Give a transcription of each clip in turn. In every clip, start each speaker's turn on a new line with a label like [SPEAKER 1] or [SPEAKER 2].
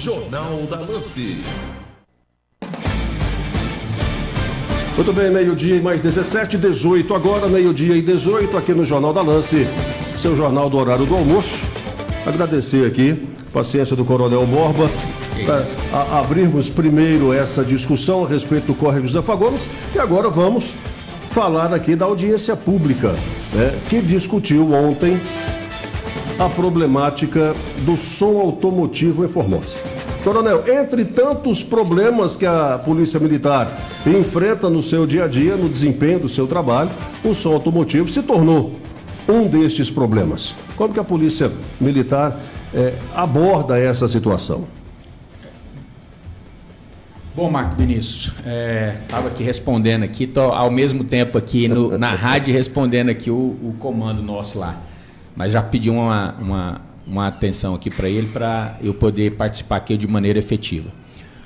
[SPEAKER 1] Jornal da Lance.
[SPEAKER 2] Muito bem, meio-dia e mais 17h18, agora meio-dia e 18 aqui no Jornal da Lance, seu jornal do horário do almoço. Agradecer aqui a paciência do Coronel Borba para abrirmos primeiro essa discussão a respeito do Córrego dos Afagões e agora vamos falar aqui da audiência pública, né, que discutiu ontem a problemática do som automotivo em Formosa. Coronel, entre tantos problemas que a Polícia Militar enfrenta no seu dia a dia, no desempenho do seu trabalho, o som automotivo se tornou um destes problemas. Como que a Polícia Militar aborda essa situação?
[SPEAKER 3] Bom, Marco Vinícius, estava aqui respondendo aqui, estou ao mesmo tempo aqui na rádio respondendo aqui o comando nosso lá, mas já pedi uma atenção aqui para ele, para eu poder participar aqui de maneira efetiva.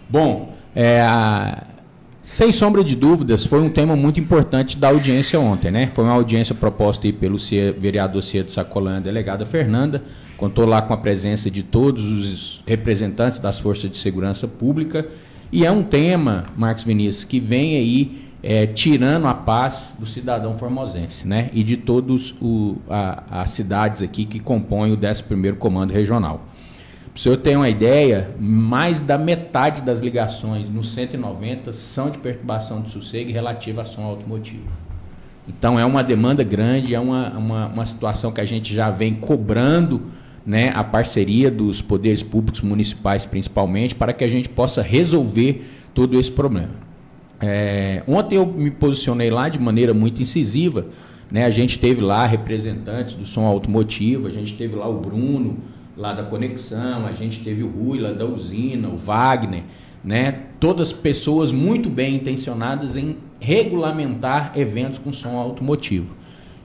[SPEAKER 3] Bom, sem sombra de dúvidas, foi um tema muito importante da audiência ontem, né? Foi uma audiência proposta aí pelo vereador Ciedo Sacolan, a delegada Fernanda, contou lá com a presença de todos os representantes das forças de segurança pública, e é um tema, Marcos Vinícius, que vem aí tirando a paz do cidadão formosense, né? E de todas as cidades aqui que compõem o 11º Comando Regional. Para o senhor ter uma ideia, mais da metade das ligações no 190 são de perturbação de sossego relativa a som automotivo. Então é uma demanda grande, é uma situação que a gente já vem cobrando, né, a parceria dos poderes públicos municipais principalmente, para que a gente possa resolver todo esse problema. Ontem eu me posicionei lá de maneira muito incisiva, né? A gente teve lá representantes do som automotivo, a gente teve lá o Bruno, lá da Conexão, a gente teve o Rui, lá da usina, o Wagner, né? Todas pessoas muito bem intencionadas em regulamentar eventos com som automotivo.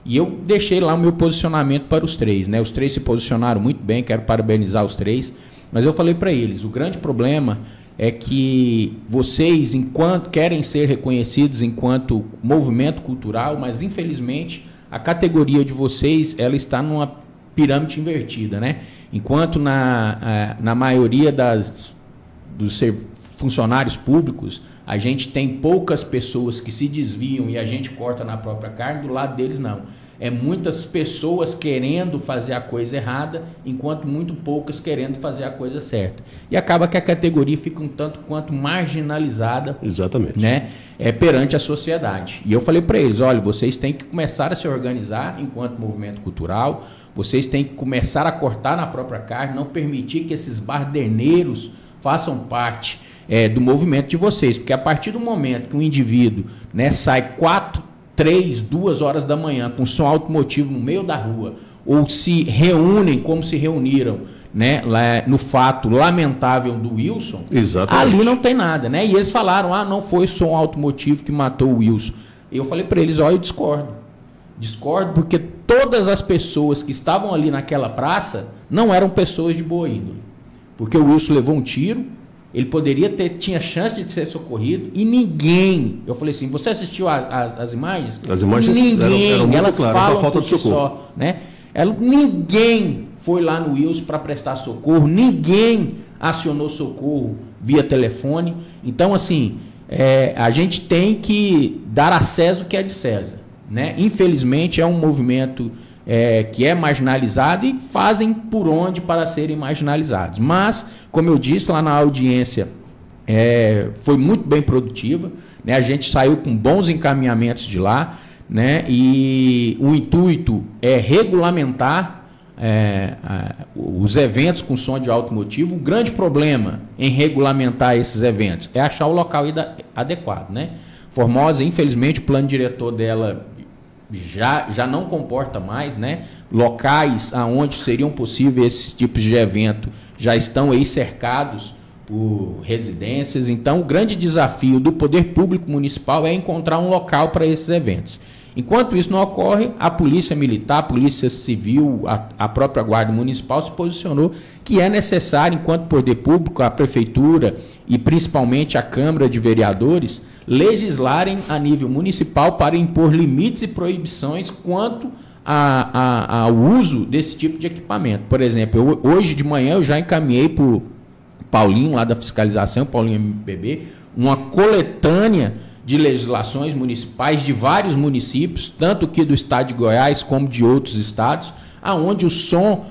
[SPEAKER 3] E eu deixei lá o meu posicionamento para os três, né? Os três se posicionaram muito bem, quero parabenizar os três, mas eu falei para eles, o grande problema é que vocês, enquanto querem ser reconhecidos enquanto movimento cultural, mas infelizmente a categoria de vocês, ela está numa pirâmide invertida, né? Enquanto na maioria dos funcionários públicos, a gente tem poucas pessoas que se desviam e a gente corta na própria carne, do lado deles não. É muitas pessoas querendo fazer a coisa errada, enquanto muito poucas querendo fazer a coisa certa. E acaba que a categoria fica um tanto quanto marginalizada.
[SPEAKER 2] Exatamente.
[SPEAKER 3] Né, perante a sociedade. E eu falei para eles, olha, vocês têm que começar a se organizar enquanto movimento cultural, vocês têm que começar a cortar na própria carne, não permitir que esses barderneiros façam parte do movimento de vocês. Porque a partir do momento que um indivíduo, né, sai 2 horas da manhã com som automotivo no meio da rua, ou se reúnem como se reuniram, né, lá no fato lamentável do Wilson, exatamente, ali não tem nada, né? E eles falaram, não foi som automotivo que matou o Wilson. Eu falei para eles, eu discordo porque todas as pessoas que estavam ali naquela praça não eram pessoas de boa índole, porque o Wilson levou um tiro, ele tinha chance de ser socorrido e ninguém, eu falei assim, você assistiu as imagens? As imagens eram muito claras, falam falta de socorro. Só, né? Ninguém foi lá no Wilson para prestar socorro, ninguém acionou socorro via telefone. Então, assim, a gente tem que dar a César o que é de César, né? Infelizmente, é um movimento que é marginalizado e fazem por onde para serem marginalizados. Mas, como eu disse lá na audiência, foi muito bem produtiva, né? A gente saiu com bons encaminhamentos de lá, né? E o intuito é regulamentar os eventos com som de automotivo. O grande problema em regulamentar esses eventos é achar o local adequado, né? Formosa, infelizmente, o plano diretor dela já não comporta mais, né? Locais aonde seriam possíveis esses tipos de evento já estão aí cercados por residências. Então, o grande desafio do poder público municipal é encontrar um local para esses eventos. Enquanto isso não ocorre, a Polícia Militar, a Polícia Civil, a própria Guarda Municipal se posicionou que é necessário, enquanto poder público, a Prefeitura e principalmente a Câmara de Vereadores, legislarem a nível municipal para impor limites e proibições quanto ao uso desse tipo de equipamento. Por exemplo, hoje de manhã eu já encaminhei para Paulinho, lá da fiscalização, o Paulinho MPB, uma coletânea de legislações municipais de vários municípios, tanto aqui do estado de Goiás como de outros estados, aonde o som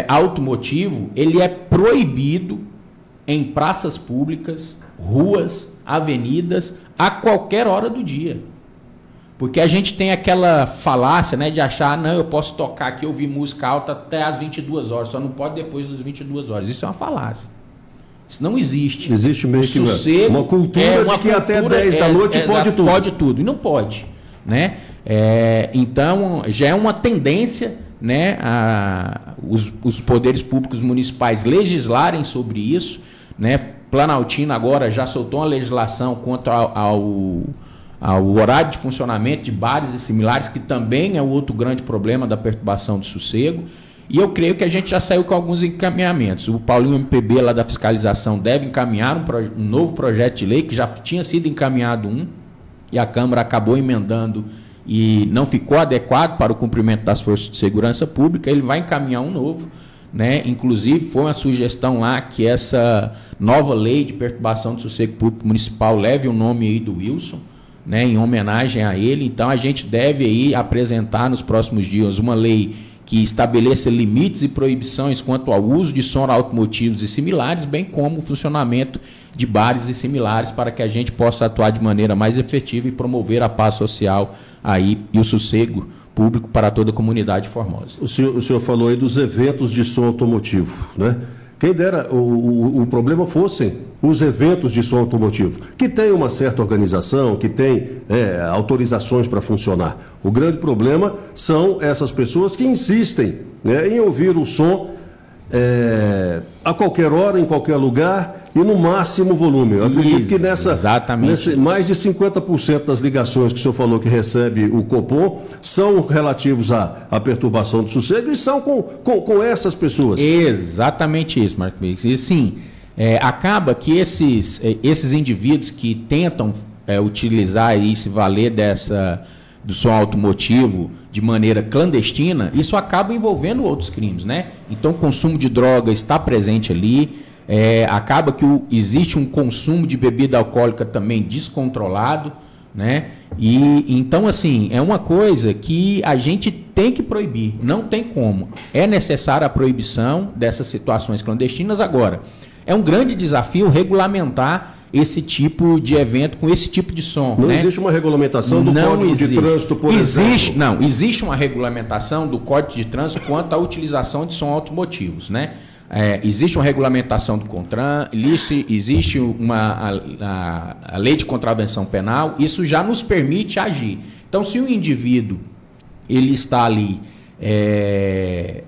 [SPEAKER 3] automotivo ele é proibido em praças públicas, ruas, avenidas, a qualquer hora do dia. Porque a gente tem aquela falácia, né, de achar, não, eu posso tocar aqui, ouvir música alta até às 22 horas, só não pode depois das 22 horas. Isso é uma falácia. Isso não existe.
[SPEAKER 2] Existe meio que uma cultura de que até 10 da noite pode tudo.
[SPEAKER 3] Pode tudo, e não pode. Né? Então, já é uma tendência, né, os poderes públicos municipais legislarem sobre isso. Né? Planaltina agora já soltou uma legislação quanto ao horário de funcionamento de bares e similares, que também é o outro grande problema da perturbação do sossego. E eu creio que a gente já saiu com alguns encaminhamentos. O Paulinho MPB, lá da fiscalização, deve encaminhar um novo projeto de lei, que já tinha sido encaminhado e a Câmara acabou emendando e não ficou adequado para o cumprimento das forças de segurança pública. Ele vai encaminhar um novo, né? Inclusive, foi uma sugestão lá que essa nova lei de perturbação do sossego público municipal leve o nome aí do Wilson, né, em homenagem a ele. Então, a gente deve aí apresentar nos próximos dias uma lei que estabeleça limites e proibições quanto ao uso de som automotivos e similares, bem como o funcionamento de bares e similares, para que a gente possa atuar de maneira mais efetiva e promover a paz social aí e o sossego público para toda a comunidade de Formosa.
[SPEAKER 2] O senhor falou aí dos eventos de som automotivo, né? Quem dera o problema fossem os eventos de som automotivo, que tem uma certa organização, que tem autorizações para funcionar. O grande problema são essas pessoas que insistem, né, em ouvir o som a qualquer hora, em qualquer lugar e no máximo volume. Eu acredito que mais de 50% das ligações que o senhor falou que recebe o Copom são relativos à perturbação do sossego e são com essas pessoas.
[SPEAKER 3] Exatamente isso, Marcos Mix. E sim, acaba que esses indivíduos que tentam utilizar e se valer do som automotivo de maneira clandestina, isso acaba envolvendo outros crimes, né? Então, o consumo de droga está presente ali, acaba que existe um consumo de bebida alcoólica também descontrolado, né? E então, assim, é uma coisa que a gente tem que proibir, não tem como. É necessária a proibição dessas situações clandestinas. Agora, é um grande desafio regulamentar esse tipo de evento com esse tipo de som.
[SPEAKER 2] Não,
[SPEAKER 3] né?
[SPEAKER 2] Existe uma regulamentação do Código de Trânsito, por exemplo?
[SPEAKER 3] Não, existe uma regulamentação do Código de Trânsito quanto à utilização de som automotivos, né? Existe uma regulamentação do CONTRAN, existe a lei de contravenção penal, isso já nos permite agir. Então, se o indivíduo ele está ali,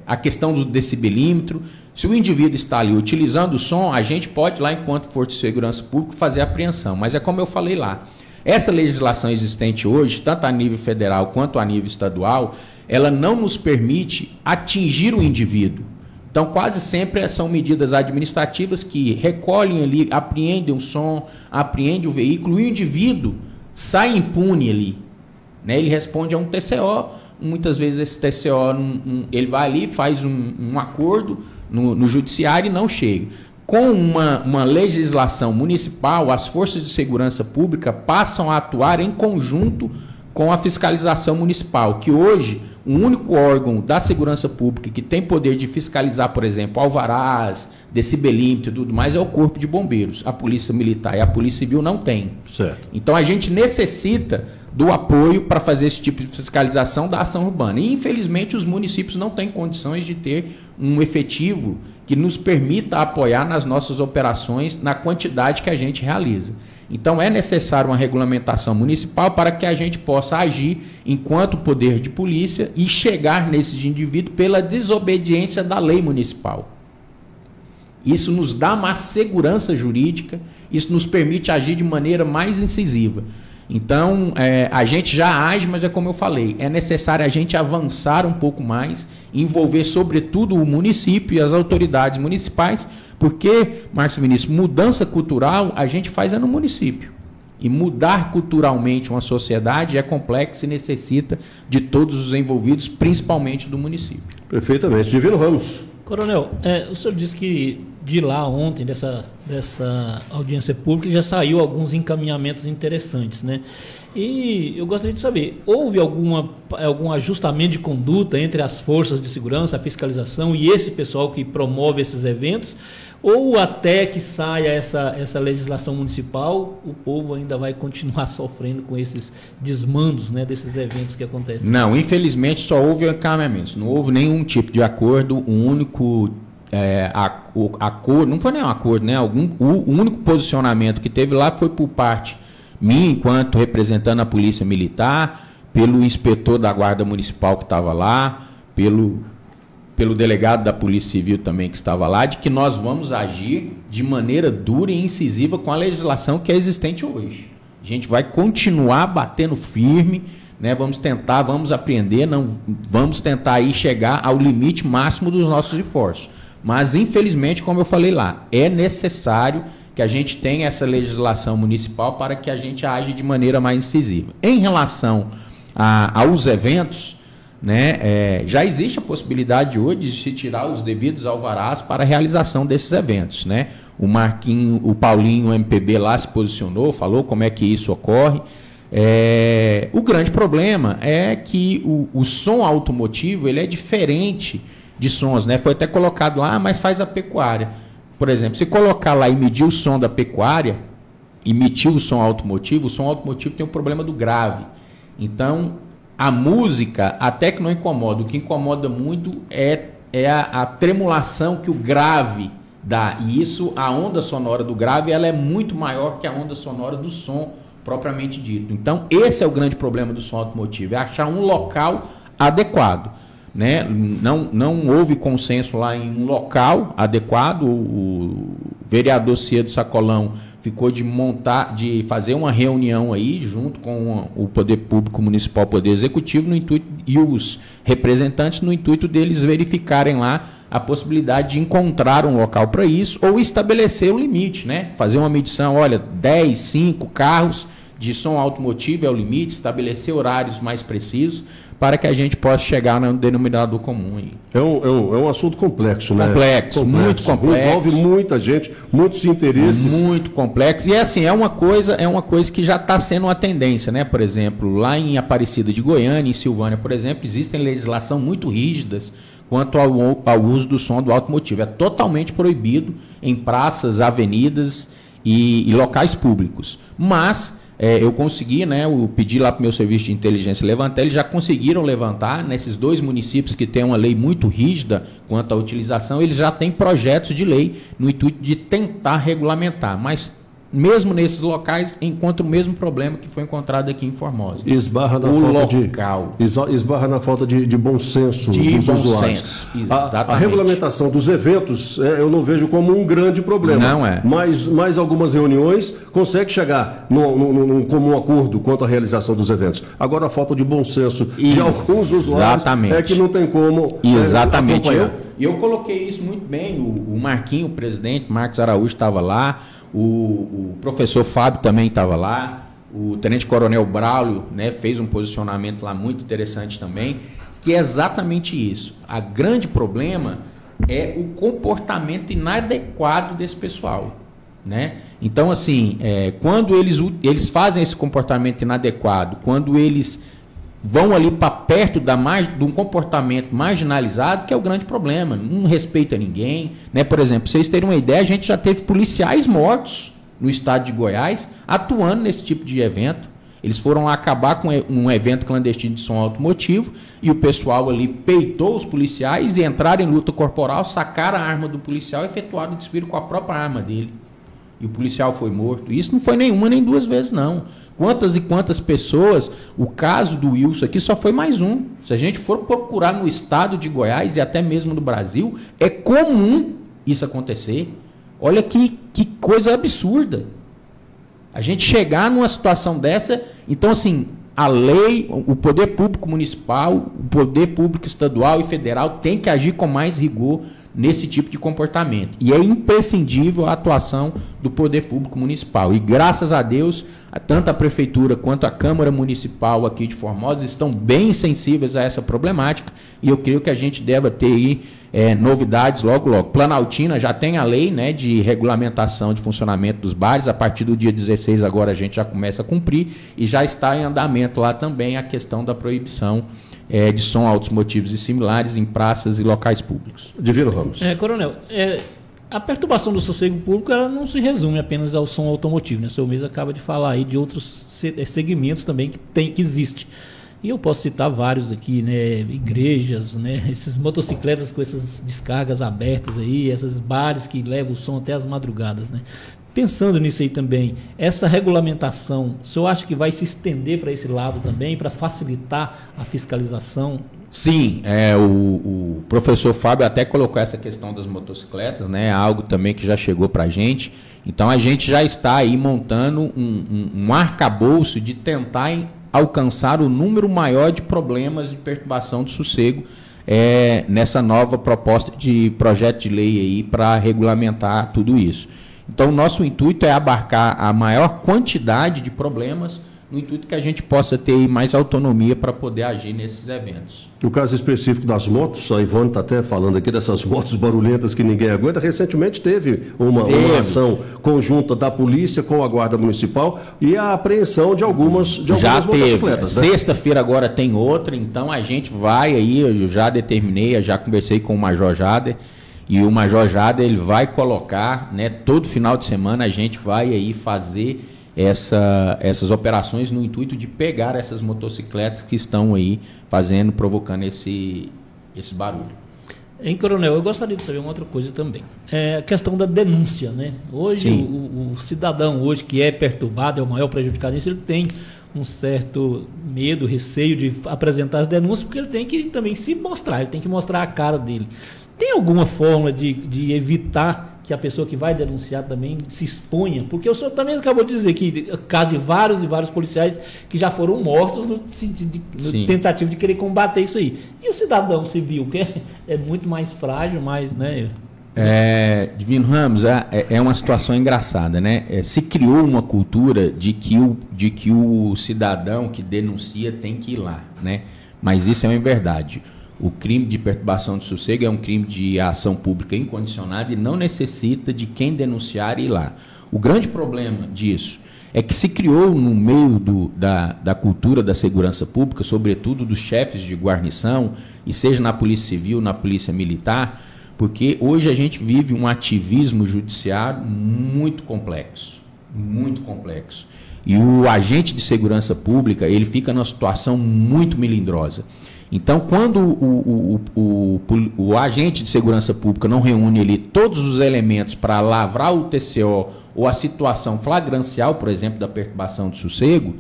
[SPEAKER 3] a questão do decibelímetro, se o indivíduo está ali utilizando o som, a gente pode lá, enquanto Força de Segurança Pública, fazer a apreensão. Mas é como eu falei lá, essa legislação existente hoje, tanto a nível federal quanto a nível estadual, ela não nos permite atingir o indivíduo. Então, quase sempre são medidas administrativas que recolhem ali, apreendem o som, apreendem o veículo, e o indivíduo sai impune ali. Né? Ele responde a um TCO, muitas vezes esse TCO, ele vai ali, faz um acordo no judiciário e não chega. Com uma legislação municipal, as forças de segurança pública passam a atuar em conjunto com a fiscalização municipal, que hoje o único órgão da segurança pública que tem poder de fiscalizar, por exemplo, alvarás, decibelímetro e tudo mais, é o Corpo de Bombeiros. A Polícia Militar e a Polícia Civil não tem.
[SPEAKER 2] Certo.
[SPEAKER 3] Então a gente necessita do apoio para fazer esse tipo de fiscalização da ação urbana. E, infelizmente, os municípios não têm condições de ter um efetivo que nos permita apoiar nas nossas operações na quantidade que a gente realiza. Então, é necessário uma regulamentação municipal para que a gente possa agir enquanto poder de polícia e chegar nesses indivíduos pela desobediência da lei municipal. Isso nos dá mais segurança jurídica, isso nos permite agir de maneira mais incisiva. Então, a gente já age, mas é como eu falei, é necessário a gente avançar um pouco mais, envolver sobretudo o município e as autoridades municipais, porque, Marcos Vinícius, mudança cultural a gente faz no município. E mudar culturalmente uma sociedade é complexo e necessita de todos os envolvidos, principalmente do município.
[SPEAKER 2] Perfeitamente. Divino Ramos.
[SPEAKER 1] Coronel, o senhor disse que de lá ontem, dessa audiência pública, já saiu alguns encaminhamentos interessantes, né? E eu gostaria de saber, houve algum ajustamento de conduta entre as forças de segurança, a fiscalização e esse pessoal que promove esses eventos? Ou até que saia essa legislação municipal, o povo ainda vai continuar sofrendo com esses desmandos, né, desses eventos que acontecem?
[SPEAKER 3] Não, infelizmente só houve encaminhamentos, não houve nenhum tipo de acordo, o único acordo, não foi nenhum acordo, né? O único posicionamento que teve lá foi por parte minha, enquanto representando a Polícia Militar, pelo inspetor da Guarda Municipal que estava lá, pelo delegado da Polícia Civil também que estava lá, de que nós vamos agir de maneira dura e incisiva com a legislação que é existente hoje. A gente vai continuar batendo firme, né? Vamos aprender, vamos tentar aí chegar ao limite máximo dos nossos esforços. Mas, infelizmente, como eu falei lá, é necessário que a gente tenha essa legislação municipal para que a gente age de maneira mais incisiva. Em relação aos eventos, né, já existe a possibilidade hoje de se tirar os devidos alvarás para a realização desses eventos, né? O Paulinho, o MPB lá se posicionou, falou como é que isso ocorre. O grande problema é que o som automotivo ele é diferente de sons, né? Foi até colocado lá, mas faz a pecuária. Por exemplo, se colocar lá e medir o som da pecuária, e medir o som automotivo tem um problema do grave. Então, a música até que não incomoda. O que incomoda muito é a tremulação que o grave dá. E isso, a onda sonora do grave, ela é muito maior que a onda sonora do som propriamente dito. Então, esse é o grande problema do som automotivo, é achar um local adequado. Né? Não houve consenso lá em um local adequado. O vereador Ciedo Sacolão ficou de fazer uma reunião aí junto com o Poder Público Municipal, Poder Executivo, no intuito, e os representantes, no intuito deles verificarem lá a possibilidade de encontrar um local para isso ou estabelecer o limite, né? Fazer uma medição, olha, 10, 5 carros de som automotivo é o limite, estabelecer horários mais precisos, para que a gente possa chegar no denominador comum aí.
[SPEAKER 2] É um assunto complexo, né?
[SPEAKER 3] Complexo, muito complexo.
[SPEAKER 2] Envolve muita gente, muitos interesses.
[SPEAKER 3] Muito complexo. E assim, é uma coisa que já está sendo uma tendência, né? Por exemplo, lá em Aparecida de Goiânia, em Silvânia, por exemplo, existem legislação muito rígidas quanto ao uso do som do automotivo. É totalmente proibido em praças, avenidas e locais públicos. Mas eu consegui, né, eu pedi lá para o meu serviço de inteligência levantar, eles já conseguiram levantar, nesses 2 municípios que têm uma lei muito rígida quanto à utilização, eles já têm projetos de lei no intuito de tentar regulamentar, mas mesmo nesses locais encontra o mesmo problema que foi encontrado aqui em Formosa.
[SPEAKER 2] Esbarra na falta de bom senso dos usuários. A regulamentação dos eventos, eu não vejo como um grande problema.
[SPEAKER 3] Não é.
[SPEAKER 2] Mas algumas reuniões conseguem chegar num comum acordo quanto à realização dos eventos. Agora a falta de bom senso de alguns usuários é que não tem como acompanhar.
[SPEAKER 3] E eu coloquei isso muito bem. O Marquinho, o presidente, Marcos Araújo estava lá, o professor Fábio também estava lá, o Tenente Coronel Braulio, né, fez um posicionamento lá muito interessante também, que é exatamente isso. O grande problema é o comportamento inadequado desse pessoal, né? Então, assim, quando eles fazem esse comportamento inadequado, quando eles vão ali para perto de um comportamento marginalizado, que é o grande problema, não respeita ninguém, né? Por exemplo, pra vocês terem uma ideia, a gente já teve policiais mortos no estado de Goiás atuando nesse tipo de evento. Eles foram lá acabar com um evento clandestino de som automotivo e o pessoal ali peitou os policiais e entraram em luta corporal, sacaram a arma do policial e efetuaram o desfile com a própria arma dele. E o policial foi morto. Isso não foi nenhuma nem 2 vezes, não. Quantas e quantas pessoas, o caso do Wilson aqui só foi mais um. Se a gente for procurar no estado de Goiás e até mesmo no Brasil, é comum isso acontecer. Olha que coisa absurda. A gente chegar numa situação dessa, então assim, a lei, o poder público municipal, o poder público estadual e federal tem que agir com mais rigor, nesse tipo de comportamento. E é imprescindível a atuação do poder público municipal. E graças a Deus, tanto a Prefeitura quanto a Câmara Municipal aqui de Formosa estão bem sensíveis a essa problemática, e eu creio que a gente deve ter aí novidades logo, logo. Planaltina já tem a lei, né, de regulamentação de funcionamento dos bares. A partir do dia 16 agora a gente já começa a cumprir, e já está em andamento lá também a questão da proibição de som, altos motivos e similares em praças e locais públicos.
[SPEAKER 2] Divino Ramos.
[SPEAKER 1] Coronel, a perturbação do sossego público ela não se resume apenas ao som automotivo, né? O senhor mesmo acaba de falar aí de outros segmentos também que existe. E eu posso citar vários aqui, né? Igrejas, né? Essas motocicletas com essas descargas abertas aí, esses bares que levam o som até as madrugadas, né? Pensando nisso aí também, essa regulamentação, o senhor acha que vai se estender para esse lado também, para facilitar a fiscalização?
[SPEAKER 3] Sim, o professor Fábio até colocou essa questão das motocicletas, né? Algo também que já chegou para a gente. Então a gente já está aí montando um arcabouço de tentar alcançar o número maior de problemas de perturbação do sossego nessa nova proposta de projeto de lei aí para regulamentar tudo isso. Então, o nosso intuito é abarcar a maior quantidade de problemas, no intuito que a gente possa ter mais autonomia para poder agir nesses eventos.
[SPEAKER 2] O caso específico das motos, a Ivone está até falando aqui dessas motos barulhentas que ninguém aguenta. Recentemente teve uma ação conjunta da polícia com a Guarda Municipal e a apreensão de algumas motocicletas.
[SPEAKER 3] Né? Sexta-feira agora tem outra, então a gente vai aí, eu já determinei, já conversei com o Major Jader, e o Major Jader ele vai colocar, né, todo final de semana a gente vai aí fazer essas operações no intuito de pegar essas motocicletas que estão aí provocando esse barulho.
[SPEAKER 1] Coronel, eu gostaria de saber uma outra coisa também. A questão da denúncia, né? Hoje, o cidadão hoje que é perturbado, é o maior prejudicado nisso, ele tem um certo medo, receio de apresentar as denúncias, porque ele tem que também se mostrar, ele tem que mostrar a cara dele. Tem alguma forma de evitar que a pessoa que vai denunciar também se exponha? Porque o senhor também acabou de dizer que caso de vários e vários policiais que já foram mortos no tentativa de querer combater isso aí. E o cidadão civil, que é muito mais frágil, mais, né?
[SPEAKER 3] Divino Ramos, é uma situação engraçada, né? Se criou uma cultura de que o cidadão que denuncia tem que ir lá, né? Mas isso é uma inverdade. O crime de perturbação de sossego é um crime de ação pública incondicionada e não necessita de quem denunciar ir lá. O grande problema disso é que se criou no meio da cultura da segurança pública, sobretudo dos chefes de guarnição, e seja na Polícia Civil, na Polícia Militar, porque hoje a gente vive um ativismo judiciário muito complexo, muito complexo. E o agente de segurança pública, ele fica numa situação muito melindrosa. Então, quando o agente de segurança pública não reúne ali todos os elementos para lavrar o TCO ou a situação flagrancial, por exemplo, da perturbação de sossego,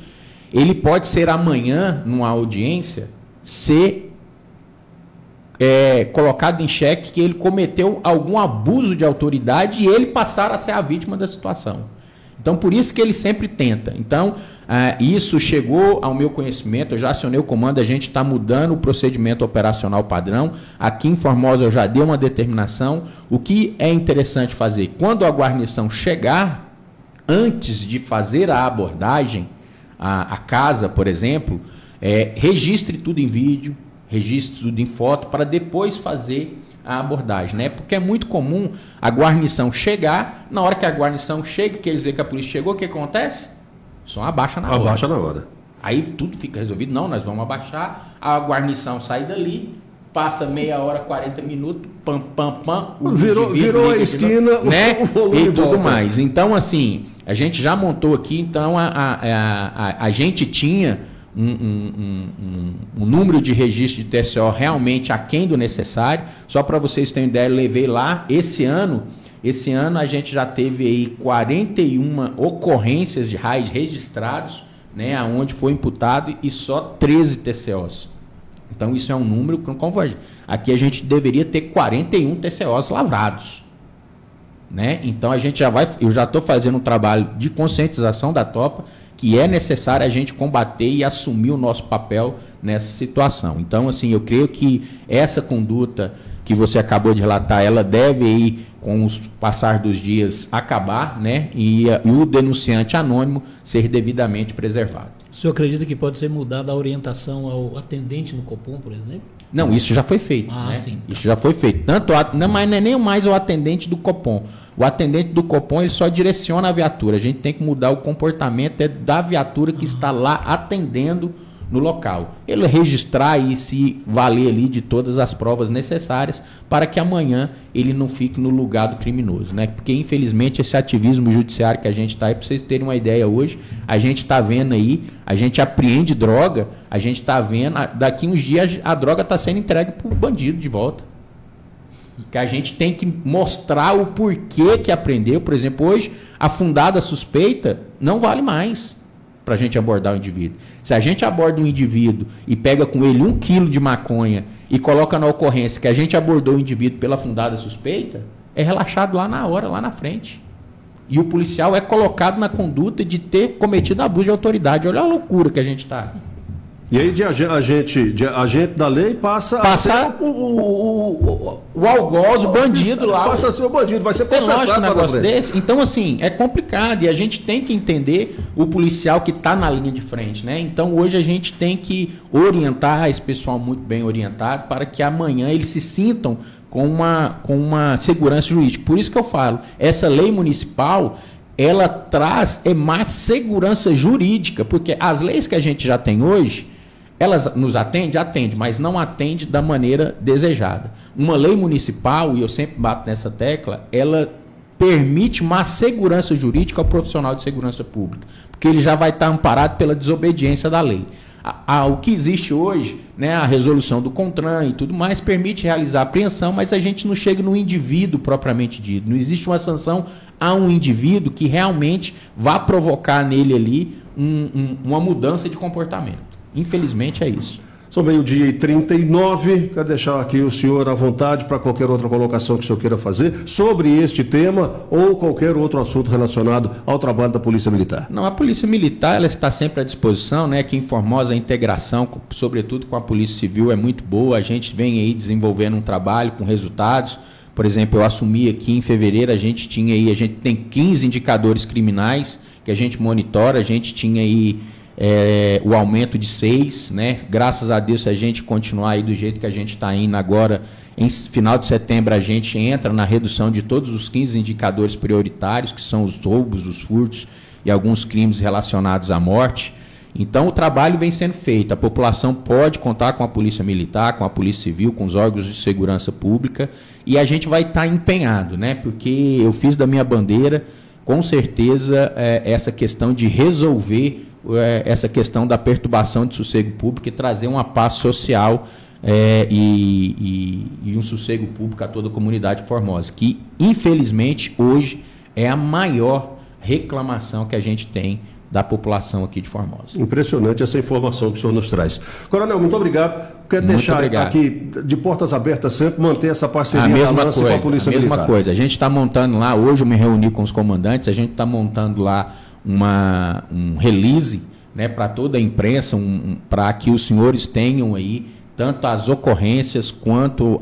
[SPEAKER 3] ele pode ser amanhã, numa audiência, ser colocado em xeque que ele cometeu algum abuso de autoridade e ele passar a ser a vítima da situação. Então, por isso que ele sempre tenta. Então, isso chegou ao meu conhecimento, eu já acionei o comando, a gente está mudando o procedimento operacional padrão. Aqui em Formosa eu já dei uma determinação. O que é interessante fazer? Quando a guarnição chegar, antes de fazer a abordagem, a casa, por exemplo, registre tudo em vídeo, registre tudo em foto, para depois fazer a abordagem, né? Porque é muito comum a guarnição chegar, na hora que a guarnição chega, que eles veem que a polícia chegou, o que acontece? Só abaixa na hora.
[SPEAKER 2] Abaixa na hora.
[SPEAKER 3] Aí tudo fica resolvido. Não, nós vamos abaixar, a guarnição sai dali, passa meia hora, 40 minutos,
[SPEAKER 2] virou a esquina,
[SPEAKER 3] né? E tudo mais. Então, assim, a gente já montou aqui, então a gente tinha um número de registro de TCO realmente aquém do necessário. Só para vocês terem ideia, eu levei lá, esse ano a gente já teve aí 41 ocorrências de RAIs registrados, né, onde foi imputado, e só 13 TCOs. Então isso é um número que não converge. Aqui a gente deveria ter 41 TCOs lavrados, né? Então a gente eu já estou fazendo um trabalho de conscientização da tropa, que é necessário a gente combater e assumir o nosso papel nessa situação. Então, assim, eu creio que essa conduta que você acabou de relatar, ela deve aí, com o passar dos dias, acabar, né? E o denunciante anônimo ser devidamente preservado.
[SPEAKER 1] O senhor acredita que pode ser mudada a orientação ao atendente no Copom, por exemplo?
[SPEAKER 3] Não, isso já foi feito.
[SPEAKER 1] Ah,
[SPEAKER 3] né?
[SPEAKER 1] sim.
[SPEAKER 3] Isso já foi feito. Não é nem mais o atendente do Copom. O atendente do Copom, ele só direciona a viatura. A gente tem que mudar o comportamento da viatura que está lá atendendo no local. Ele registrar e se valer ali de todas as provas necessárias para que amanhã ele não fique no lugar do criminoso, né? Porque infelizmente esse ativismo judiciário que a gente está aí, para vocês terem uma ideia hoje, a gente está vendo aí, a gente apreende droga, a gente está vendo, daqui uns dias a droga está sendo entregue para o bandido de volta. Que a gente tem que mostrar o porquê que apreendeu. Por exemplo, hoje a fundada suspeita não vale mais para a gente abordar o indivíduo. Se a gente aborda um indivíduo e pega com ele 1 quilo de maconha e coloca na ocorrência que a gente abordou o indivíduo pela fundada suspeita, é relaxado lá na hora, lá na frente. E o policial é colocado na conduta de ter cometido abuso de autoridade. Olha a loucura que a gente está.
[SPEAKER 2] E aí de agente da lei passa a ser
[SPEAKER 3] o algoz, o bandido lá.
[SPEAKER 2] Passa a ser o bandido, vai ser processado.
[SPEAKER 3] Um negócio desse. Então, assim, é complicado e a gente tem que entender o policial que está na linha de frente, né? Então, hoje a gente tem que orientar esse pessoal muito bem orientado para que amanhã eles se sintam com uma segurança jurídica. Por isso que eu falo, essa lei municipal, ela traz mais segurança jurídica, porque as leis que a gente já tem hoje, elas nos atende, mas não atende da maneira desejada. Uma lei municipal, e eu sempre bato nessa tecla, ela permite mais segurança jurídica ao profissional de segurança pública, porque ele já vai estar amparado pela desobediência da lei. O que existe hoje, né, a resolução do CONTRAN e tudo mais, permite realizar a apreensão, mas a gente não chega no indivíduo propriamente dito. Não existe uma sanção a um indivíduo que realmente vá provocar nele ali uma mudança de comportamento. Infelizmente é isso.
[SPEAKER 2] São 12h39. Quero deixar aqui o senhor à vontade para qualquer outra colocação que o senhor queira fazer sobre este tema ou qualquer outro assunto relacionado ao trabalho da Polícia Militar.
[SPEAKER 3] Não, a Polícia Militar ela está sempre à disposição, né? Aqui em Formosa a integração, sobretudo com a Polícia Civil, é muito boa. A gente vem aí desenvolvendo um trabalho com resultados. Por exemplo, eu assumi aqui em fevereiro, a gente tem 15 indicadores criminais que a gente monitora, a gente tinha aí o aumento de 6, né? Graças a Deus, se a gente continuar aí do jeito que a gente está indo agora, em final de setembro a gente entra na redução de todos os 15 indicadores prioritários, que são os roubos, os furtos e alguns crimes relacionados à morte. Então o trabalho vem sendo feito, a população pode contar com a Polícia Militar, com a Polícia Civil, com os órgãos de segurança pública, e a gente vai estar empenhado, né? Porque eu fiz da minha bandeira, com certeza, essa questão de resolver essa questão da perturbação de sossego público e trazer uma paz social e um sossego público a toda a comunidade formosa, que infelizmente hoje é a maior reclamação que a gente tem da população aqui de Formosa.
[SPEAKER 2] Impressionante essa informação que o senhor nos traz. Coronel, muito obrigado. Quero deixar aqui de portas abertas sempre, manter essa parceria com a Polícia Militar.
[SPEAKER 3] A mesma coisa. A gente está montando lá, hoje eu me reuni com os comandantes, a gente está montando lá um release, né, para toda a imprensa, para que os senhores tenham aí tanto as ocorrências quanto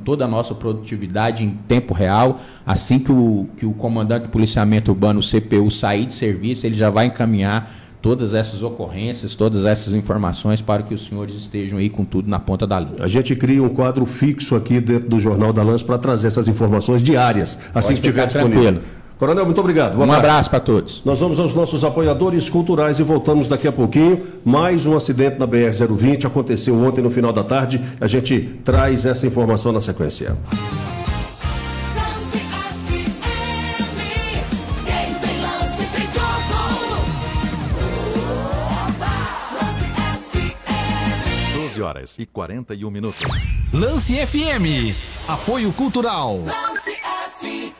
[SPEAKER 3] toda a nossa produtividade em tempo real. Assim que o comandante do policiamento urbano, o CPU, sair de serviço, ele já vai encaminhar todas essas ocorrências, todas essas informações para que os senhores estejam aí com tudo na ponta da linha.
[SPEAKER 2] A gente cria um quadro fixo aqui dentro do Jornal da Lance para trazer essas informações diárias, assim que estiver disponível. Coronel, muito obrigado.
[SPEAKER 3] Um abraço para todos.
[SPEAKER 2] Nós vamos aos nossos apoiadores culturais e voltamos daqui a pouquinho. Mais um acidente na BR-020 aconteceu ontem no final da tarde. A gente traz essa informação na sequência.
[SPEAKER 4] Quem tem lance tem tudo.
[SPEAKER 5] 12h41.
[SPEAKER 6] Lance FM. Apoio Cultural.
[SPEAKER 4] Lance FM.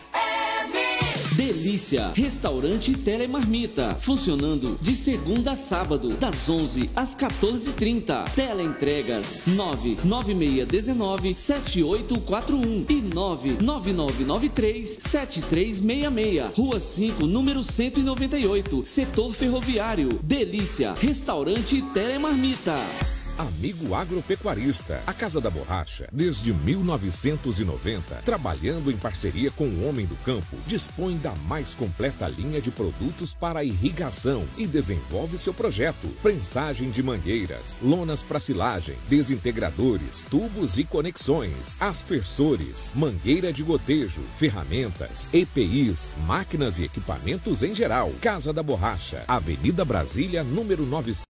[SPEAKER 7] Delícia, restaurante Telemarmita, funcionando de segunda a sábado, das 11 às 14h30. Teleentregas 99619-7841 e 99993-7366. Rua 5, número 198, Setor Ferroviário. Delícia, restaurante Telemarmita.
[SPEAKER 5] amigo agropecuarista. A Casa da Borracha, desde 1990, trabalhando em parceria com o homem do campo, dispõe da mais completa linha de produtos para irrigação e desenvolve seu projeto. Prensagem de mangueiras, lonas para silagem, desintegradores, tubos e conexões, aspersores, mangueira de gotejo, ferramentas, EPIs, máquinas e equipamentos em geral. Casa da Borracha, Avenida Brasília, número 900.